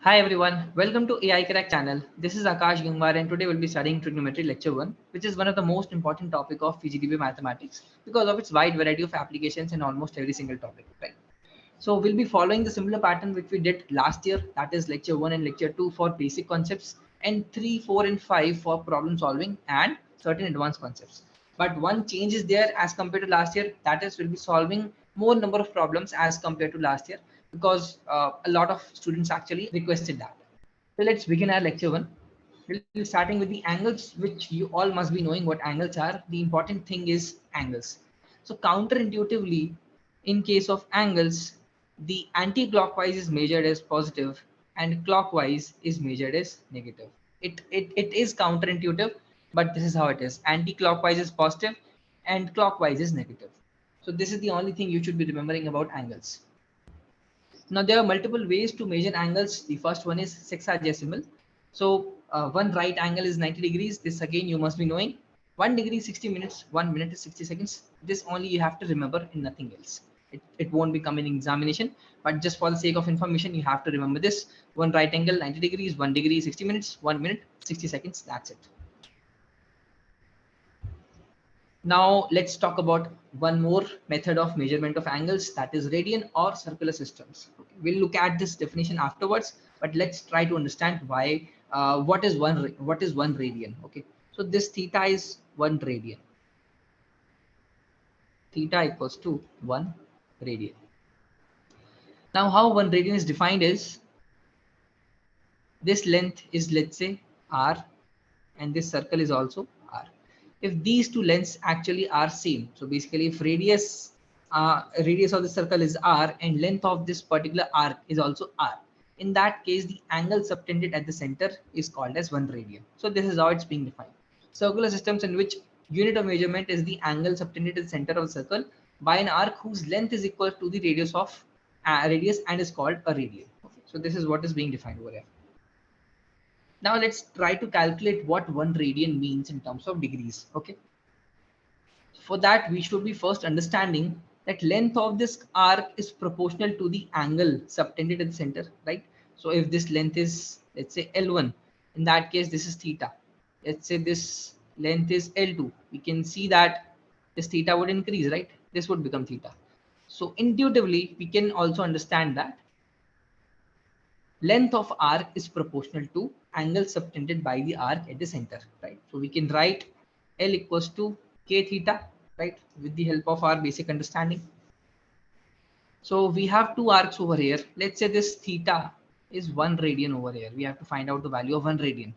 Hi everyone, welcome to AI Crack channel. This is Akash Gangwar and today we'll be studying Trigonometry Lecture 1, which is one of the most important topic of PGDBA mathematics because of its wide variety of applications in almost every single topic. Right? So we'll be following the similar pattern which we did last year, that is Lecture 1 and Lecture 2 for basic concepts and 3, 4 and 5 for problem solving and certain advanced concepts. But one change is there as compared to last year, that is we'll be solving more number of problems as compared to last year because a lot of students actually requested that. So let's begin our lecture 1. We'll be starting with the angles, which you all must be knowing what angles are. The important thing is angles. So counterintuitively, in case of angles, the anti-clockwise is measured as positive and clockwise is measured as negative. It is counterintuitive, but this is how it is. Anti-clockwise is positive and clockwise is negative. So this is the only thing you should be remembering about angles. Now there are multiple ways to measure angles. The first one is sexagesimal. So one right angle is 90 degrees. This again you must be knowing. 1 degree is 60 minutes, 1 minute is 60 seconds. This only you have to remember and nothing else. It won't become an examination, but just for the sake of information, you have to remember this. One right angle 90 degrees, 1 degree 60 minutes, 1 minute 60 seconds. That's it. Now let's talk about one more method of measurement of angles, that is radian or circular systems. Okay. We'll look at this definition afterwards, but let's try to understand why what is one radian. Okay, so this theta is 1 radian. Theta equals to 1 radian. Now how 1 radian is defined is this length is, let's say, r, and this circle is also r. If these two lengths actually are same, so basically if radius of the circle is r and length of this particular arc is also r, in that case the angle subtended at the center is called as 1 radian. So this is how it's being defined. Circular systems in which unit of measurement is the angle subtended at the center of the circle by an arc whose length is equal to the radius of radius and is called a radian. Okay, so this is what is being defined over here. Now let's try to calculate what 1 radian means in terms of degrees. Okay. For that, we should be first understanding that length of this arc is proportional to the angle subtended at the center, right? So if this length is, let's say L1, in that case, this is theta. Let's say this length is L2. We can see that this theta would increase, right? This would become theta. So intuitively, we can also understand that length of arc is proportional to angle subtended by the arc at the center, right? So we can write L equals to k theta, right, with the help of our basic understanding. So we have two arcs over here. Let's say this theta is 1 radian over here. We have to find out the value of 1 radian.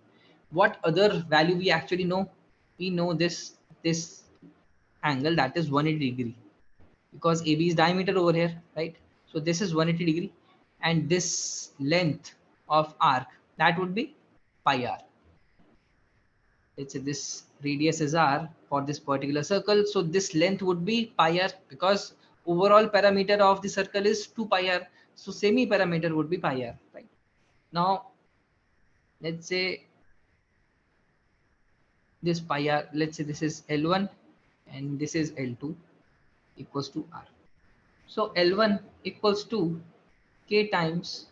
What other value we actually know? We know this angle, that is 180 degree, because AB is diameter over here, right? So this is 180 degree, and this length of arc, that would be pi r. Let's say this radius is r for this particular circle, so this length would be pi r, because overall parameter of the circle is 2 pi r, so semi parameter would be pi r, right? Now let's say this pi r, let's say this is L1 and this is L2 equals to r. So L1 equals to k times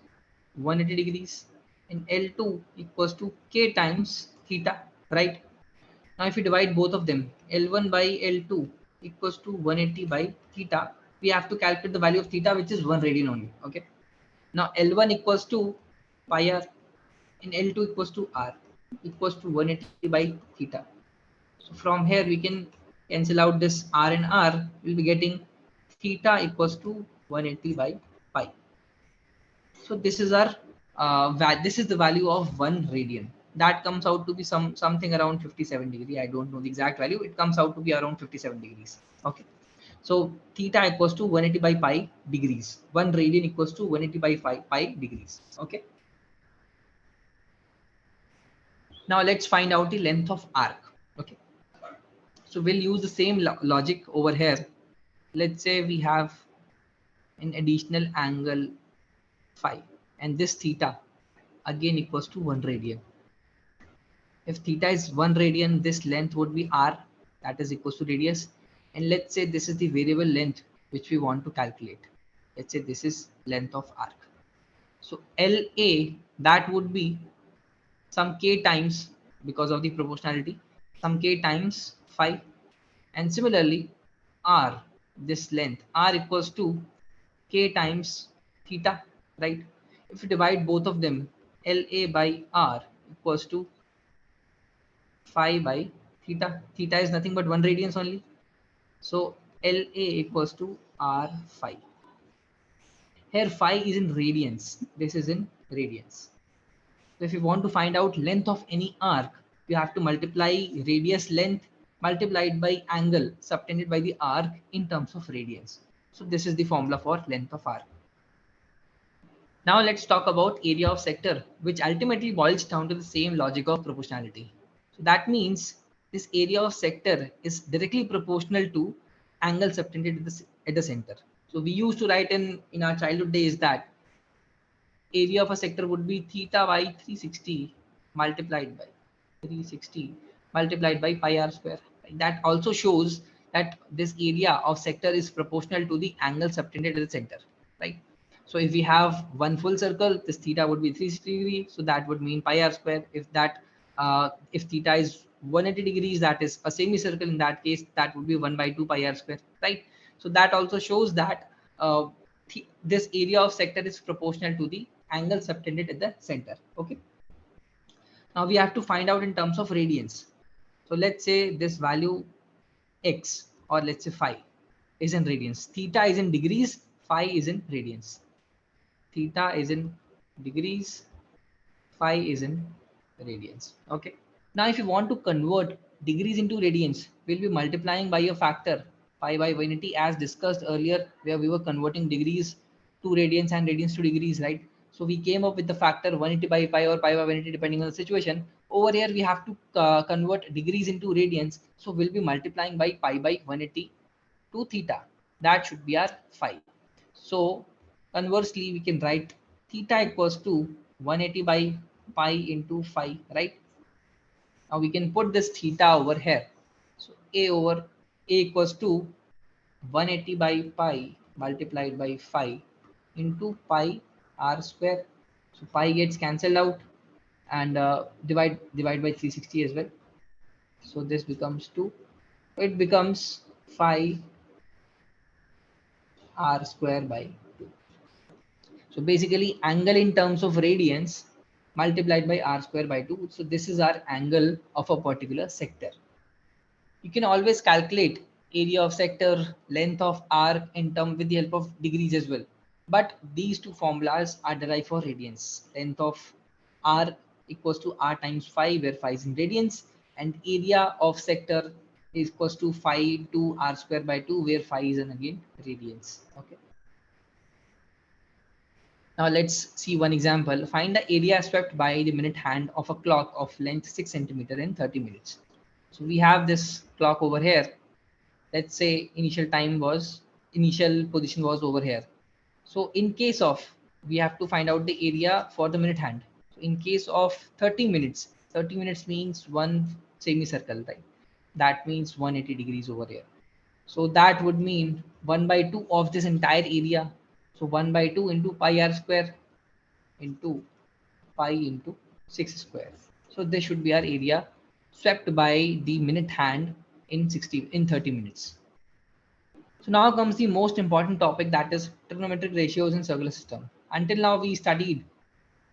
180 degrees and L2 equals to k times theta, right? Now if we divide both of them, L1 by L2 equals to 180 by theta, we have to calculate the value of theta, which is 1 radian only. Okay. Now L1 equals to pi r and L2 equals to r equals to 180 by theta. So from here we can cancel out this r and r. We'll be getting theta equals to 180 by pi. So this is our this is the value of 1 radian. That comes out to be something around 57 degree. I don't know the exact value. It comes out to be around 57 degrees. Okay. So theta equals to 180 by pi degrees. 1 radian equals to 180 by pi degrees. Okay. Now let's find out the length of arc. Okay. So we'll use the same logic over here. Let's say we have an additional angle phi, and this theta again equals to 1 radian. If theta is 1 radian, this length would be r, that is equals to radius. And let's say this is the variable length which we want to calculate. Let's say this is length of arc. So LA that would be some k times, because of the proportionality, some k times phi. And similarly, r, this length r equals to k times theta, right? If you divide both of them, la by r equals to phi by theta. Theta is nothing but 1 radians only. So la equals to r phi. Here phi is in radians. This is in radians. So if you want to find out length of any arc, you have to multiply radius length multiplied by angle subtended by the arc in terms of radians. So this is the formula for length of arc. Now let's talk about area of sector, which ultimately boils down to the same logic of proportionality. So that means this area of sector is directly proportional to angle subtended at the center. So we used to write in our childhood days that area of a sector would be theta by 360 multiplied by 360 multiplied by pi r square. Right? That also shows that this area of sector is proportional to the angle subtended at the center, right? So if we have one full circle, this theta would be 360 degrees, so that would mean pi r square. If theta is 180 degrees, that is a semicircle. In that case, that would be 1 by 2 pi r square, right? So that also shows that uh, this area of sector is proportional to the angle subtended at the center. Okay. Now we have to find out in terms of radians. So let's say this value x, or let's say phi, is in radians. Theta is in degrees, phi is in radians. Theta is in degrees, phi is in radians. Okay. Now if you want to convert degrees into radians, we'll be multiplying by a factor pi by 180 as discussed earlier, where we were converting degrees to radians and radians to degrees, right? So we came up with the factor 180 by pi or pi by 180 depending on the situation. Over here we have to convert degrees into radians, so we'll be multiplying by pi by 180 to theta. That should be our phi. So conversely we can write theta equals to 180 by pi into phi, right? Now we can put this theta over here. So a equals to 180 by pi multiplied by phi into pi r square. So pi gets cancelled out, and divide by 360 as well. So this becomes 2. It becomes phi r square by 2. So basically angle in terms of radians multiplied by r square by 2. So this is our angle of a particular sector. You can always calculate area of sector, length of arc in term with the help of degrees as well. But these two formulas are derived for radians. Length of r equals to r times phi, where phi is in radians, and area of sector is equals to phi to r square by 2, where phi is in again radians. Okay. Now let's see one example. Find the area swept by the minute hand of a clock of length 6 centimeter in 30 minutes. So we have this clock over here. Let's say initial position was over here. So in case of, we have to find out the area for the minute hand. So in case of 30 minutes, 30 minutes means one semicircle, right? That means 180 degrees over here. So that would mean 1 by 2 of this entire area. So 1 by 2 into pi r square into pi into 6 square. So this should be our area swept by the minute hand in 30 minutes. So now comes the most important topic, that is trigonometric ratios in circular system. Until now we studied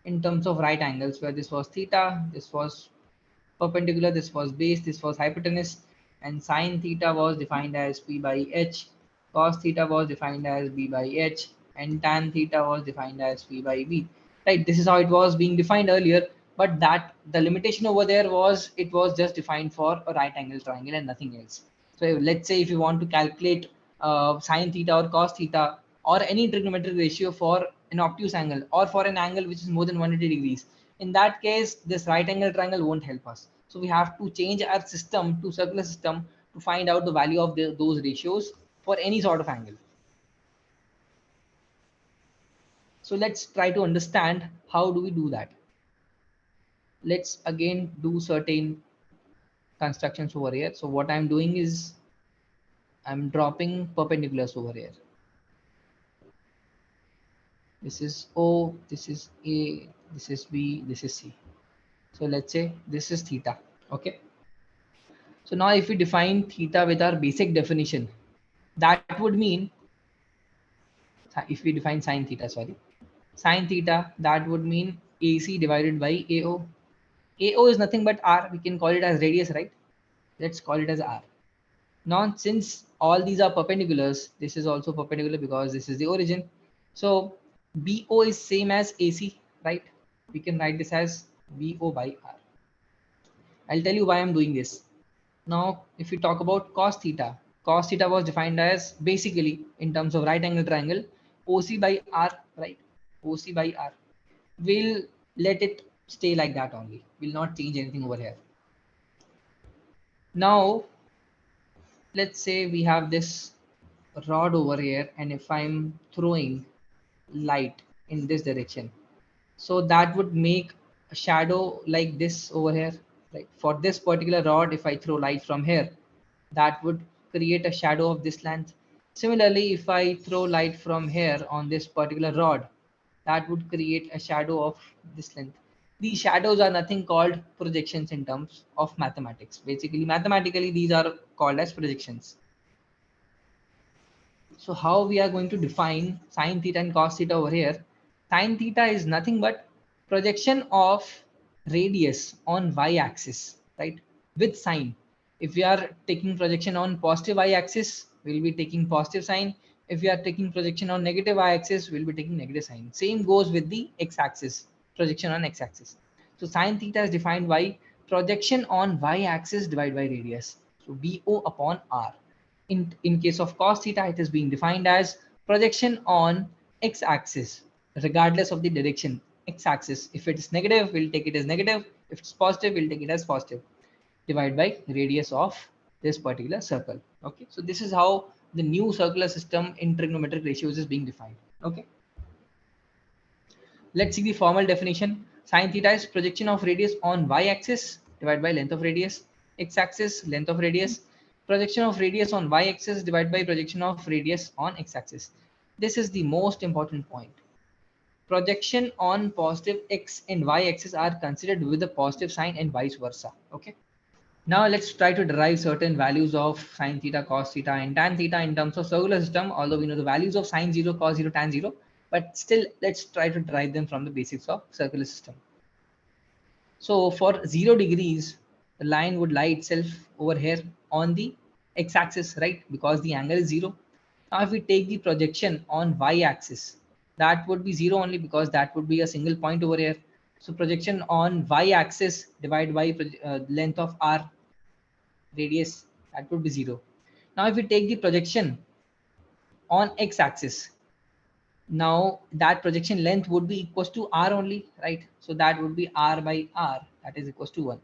in terms of right angles, where this was theta, this was perpendicular, this was base, this was hypotenuse, and sine theta was defined as p by h, cos theta was defined as b by h, and tan theta was defined as p by b. Right, this is how it was being defined earlier, but that the limitation over there was it was just defined for a right angle triangle and nothing else. So let's say if you want to calculate sine theta or cos theta or any trigonometric ratio for an obtuse angle or for an angle which is more than 180 degrees, in that case this right angle triangle won't help us. So we have to change our system to circular system to find out the value of those ratios for any sort of angle. So let's try to understand how do we do that. Let's again do certain constructions over here. So what I'm doing is I'm dropping perpendiculars over here. This is O, this is A, this is B, this is C. So let's say this is theta. Okay. So now if we define theta with our basic definition, that would mean, if we define sine theta, sorry, sine theta, that would mean AC divided by AO. AO is nothing but R. We can call it as radius, right? Let's call it as R. Now, since all these are perpendiculars, this is also perpendicular because this is the origin. So BO is same as AC, right? We can write this as BO by R. I'll tell you why I'm doing this. Now, if we talk about cos theta was defined as basically in terms of right angle triangle, OC by R, right? OC by R. We'll let it stay like that only. We'll not change anything over here. Now, let's say we have this rod over here, and if I'm throwing light in this direction, so that would make a shadow like this over here. Like for this particular rod, if I throw light from here, that would create a shadow of this length. Similarly, if I throw light from here on this particular rod, that would create a shadow of this length. These shadows are nothing called projections in terms of mathematics. Basically, mathematically, these are called as projections. So how we are going to define sine theta and cos theta over here? Sine theta is nothing but projection of radius on y-axis, right? With sine. If we are taking projection on positive y-axis, we'll be taking positive sign. If we are taking projection on negative y-axis, we'll be taking negative sign. Same goes with the x-axis, projection on x-axis. So sine theta is defined by projection on y-axis divided by radius. So BO upon R. In case of cos theta, it is being defined as projection on x-axis, regardless of the direction. X-axis, if it is negative, we'll take it as negative. If it's positive, we'll take it as positive. Divided by radius of this particular circle. Okay, so this is how the new circular system in trigonometric ratios is being defined. Okay, let's see the formal definition. Sine theta is projection of radius on y-axis divided by length of radius. X-axis, length of radius. Projection of radius on y-axis divided by projection of radius on x-axis. This is the most important point. Projection on positive x and y-axis are considered with a positive sign and vice versa. Okay. Now let's try to derive certain values of sine theta, cos theta, and tan theta in terms of circular system. Although we know the values of sine 0, cos 0, tan 0, but still let's try to derive them from the basics of circular system. So for 0 degrees, the line would lie itself over here on the x-axis, right? Because the angle is 0. Now if we take the projection on y-axis, that would be 0 only because that would be a single point over here. So projection on y-axis divided by length of r, radius, that would be 0. Now if we take the projection on x-axis, now that projection length would be equals to r only, right? So that would be r by r, that is equals to 1.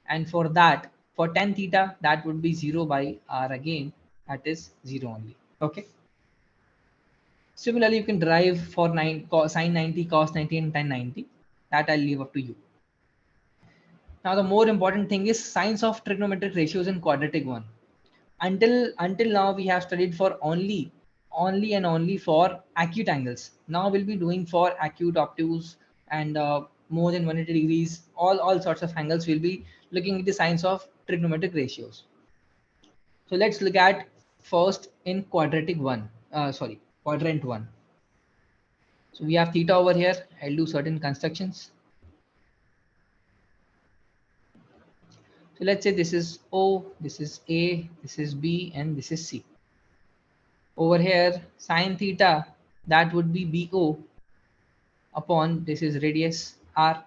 And for that, for tan theta, that would be 0 by r again, that is 0 only. Okay. Similarly, you can derive for sine 90, cos 90, and tan 90. That I'll leave up to you. Now the more important thing is signs of trigonometric ratios and quadratic one. Until now we have studied for only and only for acute angles. Now we'll be doing for acute, obtuse, and more than 180 degrees, all sorts of angles. We'll be looking at the signs of trigonometric ratios. So let's look at first in quadrant one. So we have theta over here. I'll do certain constructions. So let's say this is O, this is A, this is B, and this is C. Over here, sine theta, that would be BO upon this is radius R.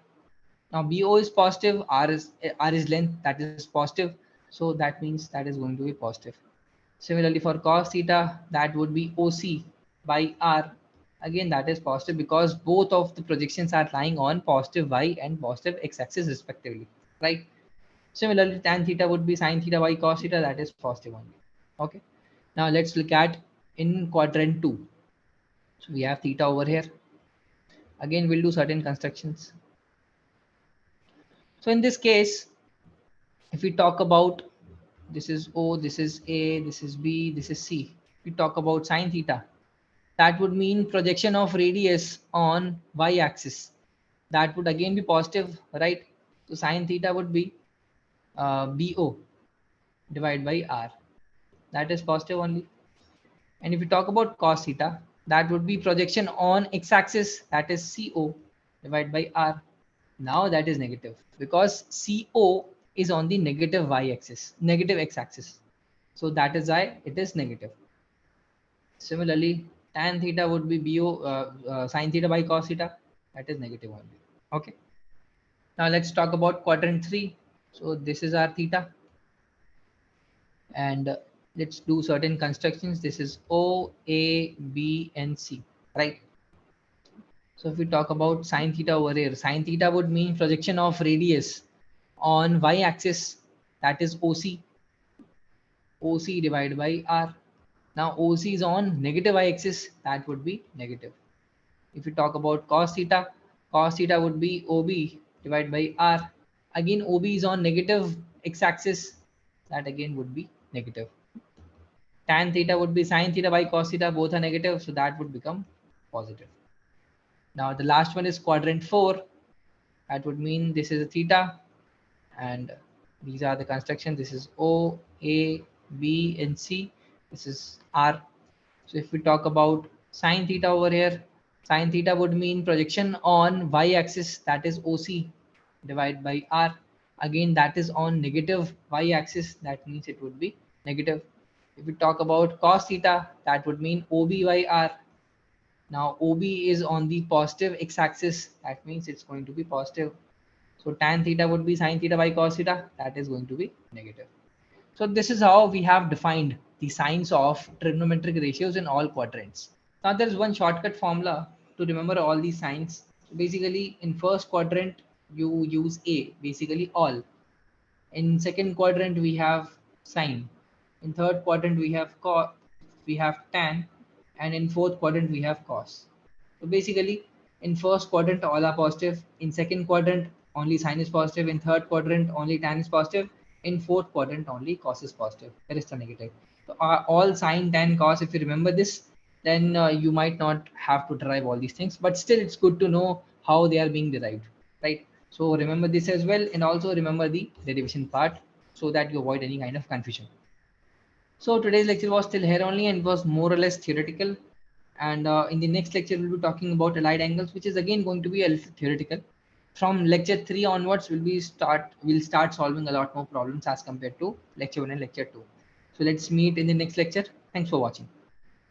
Now BO is positive, R is length, that is positive. So that means that is going to be positive. Similarly for cos theta, that would be OC by R. Again, that is positive because both of the projections are lying on positive y and positive x-axis respectively, right? Similarly, tan theta would be sine theta by cos theta, that is positive only. Okay. Now let's look at in quadrant 2. So we have theta over here. Again, we'll do certain constructions. So in this case, if we talk about this is O, this is A, this is B, this is C. We talk about sine theta. That would mean projection of radius on y-axis. that would again be positive, right? So sine theta would be BO divided by R. That is positive only. And if you talk about cos theta, that would be projection on x-axis, that is CO divided by R. Now that is negative because CO is on the negative y-axis, negative x-axis. So that is why it is negative. Similarly, tan theta would be BO sin theta by cos theta. That is negative only. Okay. Now let's talk about quadrant 3. So this is our theta. And let's do certain constructions. This is O, A, B, and C, right? So if we talk about sine theta over here, sine theta would mean projection of radius on y-axis, that is OC, OC divided by R. Now OC is on negative y-axis, that would be negative. If we talk about cos theta would be OB divided by R. Again, OB is on negative x-axis, that again would be negative. Tan theta would be sin theta by cos theta, both are negative, so that would become positive. Now the last one is quadrant 4. That would mean this is a theta, and these are the construction. This is O, A, B, and C. This is R. So if we talk about sin theta over here, sin theta would mean projection on y-axis, that is OC divided by R. Again, that is on negative y-axis, that means it would be negative. If we talk about cos theta, that would mean OB by R. Now OB is on the positive x-axis, that means it's going to be positive. So tan theta would be sin theta by cos theta, that is going to be negative. So this is how we have defined the signs of trigonometric ratios in all quadrants. Now there is one shortcut formula to remember all these signs. So basically in first quadrant you use A, basically all. In second quadrant we have sine. In third quadrant we have tan, and in fourth quadrant we have cos. So basically in first quadrant all are positive, in second quadrant only sine is positive, in third quadrant only tan is positive, in fourth quadrant only cos is positive, the rest are negative. So all sine, tan, cos, if you remember this, then you might not have to derive all these things, but still it's good to know how they are being derived, right? So remember this as well, and also remember the derivation part so that you avoid any kind of confusion. So today's lecture was still here only, and it was more or less theoretical. And in the next lecture, we'll be talking about allied angles, which is again going to be a little theoretical. From lecture 3 onwards, we'll start solving a lot more problems as compared to lecture 1 and lecture 2. So let's meet in the next lecture. Thanks for watching.